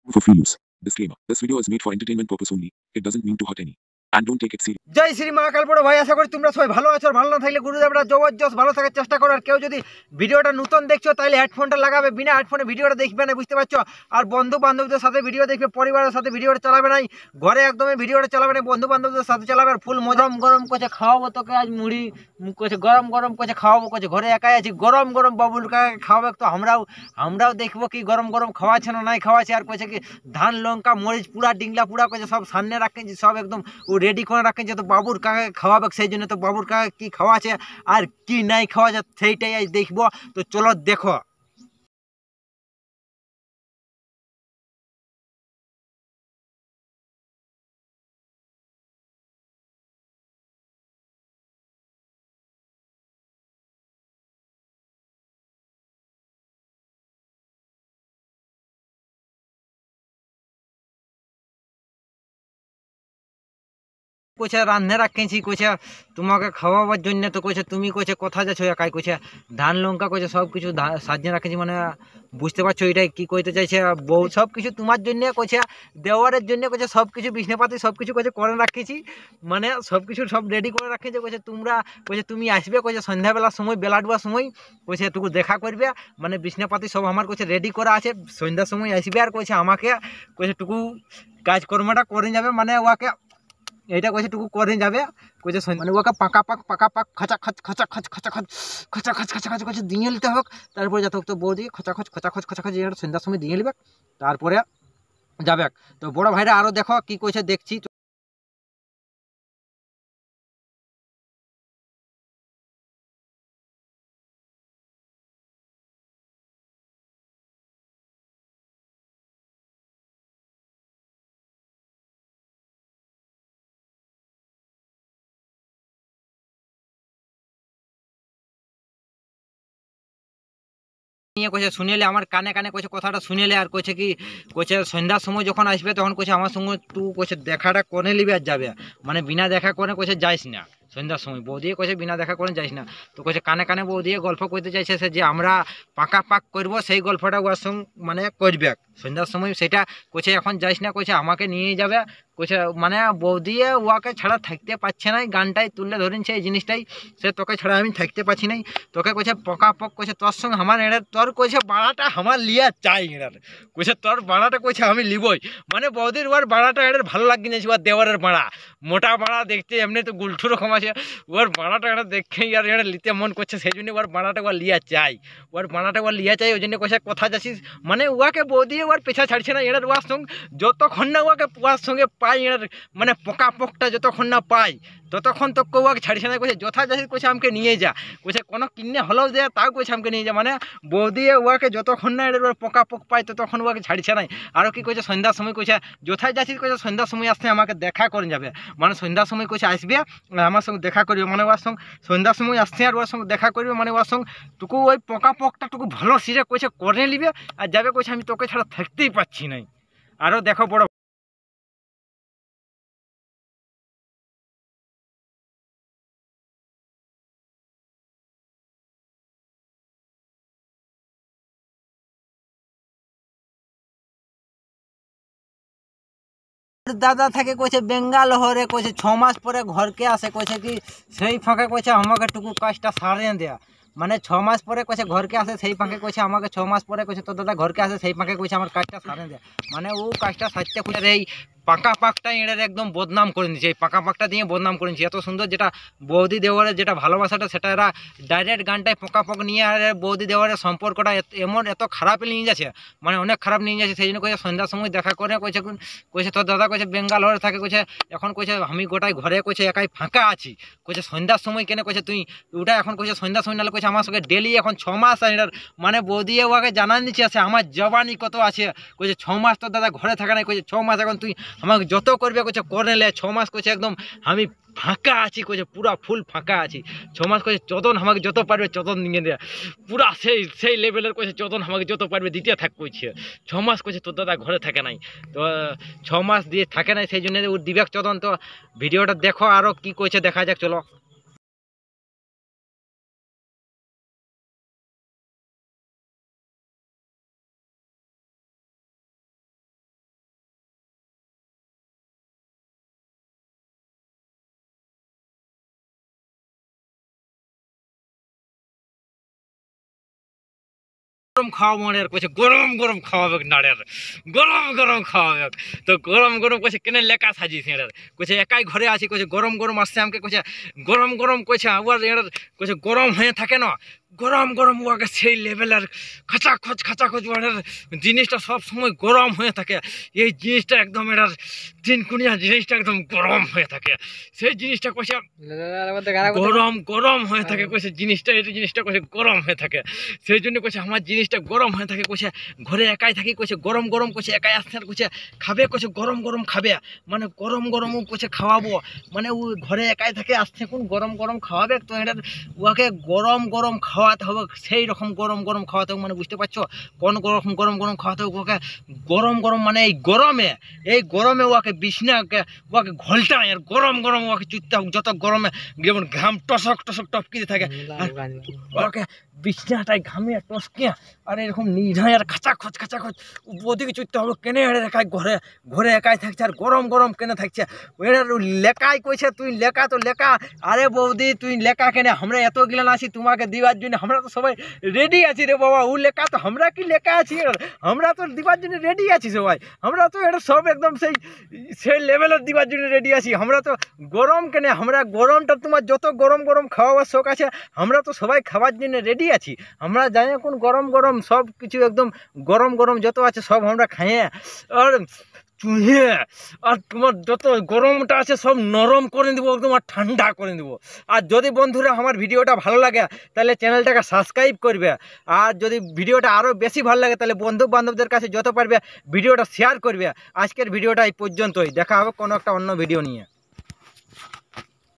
For free use. Disclaimer. This video is made for entertainment purpose only. It doesn't mean to hurt any. And don't take it seriously. জয় শ্রী মহাকাল বড় ভাই, আশা করি তোমরা সবাই ভালো আছো। আর ভালো না থাকলে গুরুদেবরা জবরদস্ত ভালো থাকার চেষ্টা করো। আর কেউ যদি ভিডিওটা নতুন দেখছো তাহলে হেডফোনটা লাগাবে, বিনা হেডফোনে ভিডিওটা দেখবে না, বুঝতে পারছো? আর বন্ধু বান্ধবদের সাথে ভিডিও দেখবে, পরিবারের সাথে ভিডিওটা চালাবে নাই, ঘরে একদমই ভিডিওটা চালাবে না, বন্ধু বান্ধবদের সাথে চালাবে। আর ফুল মজা গরম করছে খাওয়াবো তোকে আজ মুড়ি করছে, গরম গরম করছে খাওয়াবো করছে। ঘরে একাই আছি, গরম গরম বাবুল কাকে খাওয়াবে, তো আমরাও দেখবো কি গরম গরম খাওয়াচ্ছে না নাই খাওয়াচ্ছে। আর কইছে কি ধান লঙ্কা মরিচ পুরা ডিংলা পুরা কইছে সব সামনে রাখেছি, সব একদম ও রেডি করে রাখেছি। তো বাবুর কাকে খাওয়াবে, সেই জন্য তো বাবুর কাকে কি খাওয়াছে আর কি নাই খাওয়া যায় সেইটাই আজ দেখবো। তো চলো দেখো। কইছে রান্ধে রাখেছি, কইছে তোমাকে খাওয়াবার জন্য। তো কইছে তুমি কইছে কথা যাচ্ছ একাই, কইছে ধান লঙ্কা কইছে সব কিছু সাজিয়ে রাখেছি। মানে বুঝতে পারছো এটাই কি কইতে চাইছে? বউ সব কিছু তোমার জন্য কইছে, দেওয়ারের জন্য কইছে সব কিছু বিছনাপাতি সব কিছু কইছে করে রাখেছি। মানে সব কিছু সব রেডি করে রাখেছে। কইছে তোমরা কইছে তুমি আসবে, কইছে সন্ধ্যাবেলার সময় বেলা ডুবার সময় কইছে এটুকু দেখা করবে। মানে বিছনাপাতি সব আমার কইছে রেডি করা আছে, সন্ধ্যার সময় আসবে। আর কইছে আমাকে কইছে টুকু কাজকর্মটা করে যাবে, মানে ওকে এইটা কইছে টুকু করে যাবে। কইছে মানে ওকে পাকা পাক খচা খচ খচা খচ খচা খচ খচা খচ খচা খচ কইছে দিয়ে নিতে হোক। তারপরে যত তো বৌদি খচা খচ খচা খচ এটা সন্ধ্যার সময় দিয়ে নিবে, তারপরে যাবে। তো বড় ভাইরা আরো দেখো কি কইছে দেখছি। নিয়ে কইছে শুনেলে আমার কানে কানে কইছে কথাটা শুনেলে। আর কইছে কি কইছে সন্ধ্যার সময় যখন আসবে তখন কইছে আমার সঙ্গে তুই কইছে দেখাটা করে নিবি আর যাবে। মানে বিনা দেখা করে কইছে যাইস না সন্ধ্যার সময়। বৌদি কইছে বিনা দেখা করে যাইস না। তো কইছে কানে কানে বৌদি গল্প করতে চাইছে সে যে আমরা পাকা পাক করবো, সেই গল্পটা ওর সঙ্গে মানে করবে সন্ধ্যার সময়। সেটা কইছে এখন যাইস না, কইছে আমাকে নিয়ে যাবে। কইছে মানে বৌদি ওকে ছাড়া থাকতে পারছে না, গানটাই তুললে ধরেছে এই জিনিসটাই, সে তোকে ছাড়া আমি থাকতে পারছি নাই। তোকে কইছে পকা পক কইছে তোর সঙ্গে আমার এড়ে তোর কইছে বাড়াটা আমার লিয়া চাই এড়ার। কইছে তোর বাড়াটা কইছে আমি লিবই। মানে বৌদির ওর বাড়াটা এড়ে ভালো লাগি না, ওর দেওয়ারের বাড়া মোটা বাড়া দেখতে, এমনি তো গুলঠু রকম আছে। ওর বাড়াটা এটা দেখেই আর এড়ে লিতে মন করছে, সেই জন্য ওর বাড়াটা ওর লিয়া চাই। ওর বাড়াটা ওর লিয়া চাই, ওই জন্য কইছে কথা যাচ্ছিস। মানে ওকে বৌদি ওর পেছা ছাড়ছে না এড়ার ওয়ার সঙ্গে, যতক্ষণ না ওকে ওয়ার সঙ্গে পাই এড়ার মানে পোকা পকটা যতক্ষণ না পাই ততক্ষণ তো ওকে ছাড়ছে না। কইছে যথা যাচ্ছিস কইছে আমাকে নিয়ে যা। কইছে কোনো কিনে হলেও দেয় তাও কইছে আমাকে নিয়ে যা। মানে বৌদি ওকে যতক্ষণ না এটা পোকা পোক পায় ততক্ষণ ওকে ছাড়ছে নাই। আরও কি কইছে সন্ধ্যার সময় কইছে যথায় যাচ্ছিস কইছে সন্ধ্যার সময় আসতে আমাকে দেখা করে যাবে। মানে সন্ধ্যার সময় কইছে আসবে আমার সঙ্গে দেখা করবে, মানে ওর সঙ্গে সন্ধ্যার সময় আসছে আর ওর সঙ্গে দেখা করবে। মানে ওর সঙ্গে টুকু ওই পোকা পোকটা টুকু ভালো সিরে কইছে করে নিবে আর যাবে। কইছে আমি তোকে ছাড়া থাকতেই পারছি নাই। আরও দেখো বড় দাদা থাকে কইছে বেঙ্গালোরে, কইছে 6 মাস পরে ঘরকে আসে। কইছে কি সেই ফাঁকে কইছে আমাকে টুকু কাজটা সারিয়ে দেয়া। মানে 6 মাস পরে কইছে ঘরকে আসে, সেই ফাঁকে কইছে আমাকে 6 মাস পরে কইছে তোর দাদা ঘরকে আসে, সেই ফাঁকে কইছে আমার কাজটা সারিয়ে দেয়া। মানে ও কাজটা সারতে খুঁজে এই পাকা পাকটা এঁড়ে একদম বদনাম করে নিচ্ছে। এই পাকা পাকটা দিয়ে বদনাম করে নিচ্ছে। এত সুন্দর যেটা বৌদি দেওয়ারের যেটা ভালোবাসাটা, সেটা এরা ডাইরেক্ট গানটায় পোকা পক নিয়ে আর বৌদি দেওয়ারের সম্পর্কটা এমন এত খারাপ নিয়ে যাচ্ছে, মানে অনেক খারাপ নিয়ে যাচ্ছে। সেই জন্য কইছে সন্ধ্যার সময় দেখা করে কইছে কইছে তোর দাদা কইছে বেঙ্গালোরে থাকে। কইছে এখন কইছে আমি গোটাই ঘরে কইছে একাই ফাঁকা আছি। কইছে সন্ধ্যার সময় কেন কইছে তুই ওটা এখন কইছে সন্ধ্যার সময় নাহলে কইছে আমার সঙ্গে ডেলি এখন 6 মাস এটার মানে বৌদি ওকে জানান দিচ্ছে আছে আমার জবানি কত আছে। কইছে 6 মাস তোর দাদা ঘরে থাকে না, কইছে 6 মাস এখন তুই আমাকে যত করবে কইছে করে নে। 6 মাস কইছে একদম আমি ফাঁকা আছি, কইছে পুরা ফুল ফাঁকা আছি। 6 মাস কইছে চতন আমাকে যত পারবে চতন নিয়ে দেয়া, পুরা সেই সেই লেভেলের কইছে চতন আমাকে যত পারবে দিতে থাক। কইছে 6 মাস কইছে তোর দাদা ঘরে থাকে নাই। তো 6 মাস দিয়ে থাকে নাই, সেই জন্য ওর দিবেক চতন। তো ভিডিওটা দেখো আরও কি কইছে দেখা যাক, চলো। গরম খাওয়াবো আর কইছে গরম গরম খাওয়াবে নাড়ের গরম গরম খাওয়াবে তো গরম গরম কইছে কেন লেখা সাজিস এর কইছে একাই ঘরে আছি কইছে গরম গরম আসছে আমাকে কইছে গরম গরম কইছে আবার এর কইছে গরম হয়ে থাকে না গরম গরম ওকে সেই লেভেলের খাচাখচ ওয়ার জিনিসটা সব সময় গরম হয়ে থাকে এই জিনিসটা একদম এর তিনকুনিয়া জিনিসটা একদম গরম হয়ে থাকে সেই জিনিসটা কইছে গরম গরম হয়ে থাকে কইছে জিনিসটা এই জিনিসটা কইছে গরম হয়ে থাকে সেই জন্য কইছে আমার জিনিসটা গরম হয়ে থাকে কইছে ঘরে একাই থাকি কইছে গরম গরম কইছে একাই আসছে আর কইছে খাবে কইছে গরম গরম খাবে মানে গরম গরমও কইছে খাওয়াবো মানে ও ঘরে একাই থাকে আসছে কোন গরম গরম খাওয়াবে তো এটা ওকে গরম গরম খাওয়াতে হবে সেই রকম গরম গরম খাওয়াতে হবে মানে বুঝতে পারছো কোন রকম গরম গরম খাওয়াতে হবে ওকে গরম গরম মানে এই গরমে ওকে বিছনাকে ওকে ঘোলটা আর গরম গরম ওকে চুটতে হবে যত গরমে যেমন ঘাম টসক টসক টপকিতে থাকে ওকে বিছনাটাই ঘামে টসকে আর এরকম নিঝায় আর খাচাখচ ওদিকে চুটতে হবে কেনে একাই ঘরে ঘরে একাই থাকছে আর গরম গরম কেনে থাকছে লেখাই কইছে তুই লেখা তো লেখা আরে বৌদি তুই লেখা কেনে আমরা এত গিলান আছি তোমাকে দিবার জন্য আমরা তো সবাই রেডি আছি রে বাবা ও লেখা তো আমরা কি লেখা আছি আমরা তো দিবার জন্য রেডি আছি সবাই আমরা তো এটা সব একদম সেই লেভেলের দিবার জন্য রেডি আছি আমরা তো গরম কেনে আমরা গরমটা তোমার যত গরম গরম খাওয়াবার শখ আছে আমরা তো সবাই খাবার জন্য রেডি আছি আমরা জানি কোন গরম গরম সব কিছু একদম গরম গরম যত আছে সব আমরা খাইয়ে আর চুহে আর তোমার যত গরমটা আছে সব নরম করে দেবো একদম আর ঠান্ডা করে দেবো আর যদি বন্ধুরা আমার ভিডিওটা ভালো লাগে তাহলে চ্যানেলটাকে সাবস্ক্রাইব করবে আর যদি ভিডিওটা আরও বেশি ভালো লাগে তাহলে বন্ধু বান্ধবদের কাছে যত পারবে ভিডিওটা শেয়ার করবে আজকের ভিডিওটা এই পর্যন্তই দেখা হবে কোনো একটা অন্য ভিডিও নিয়ে।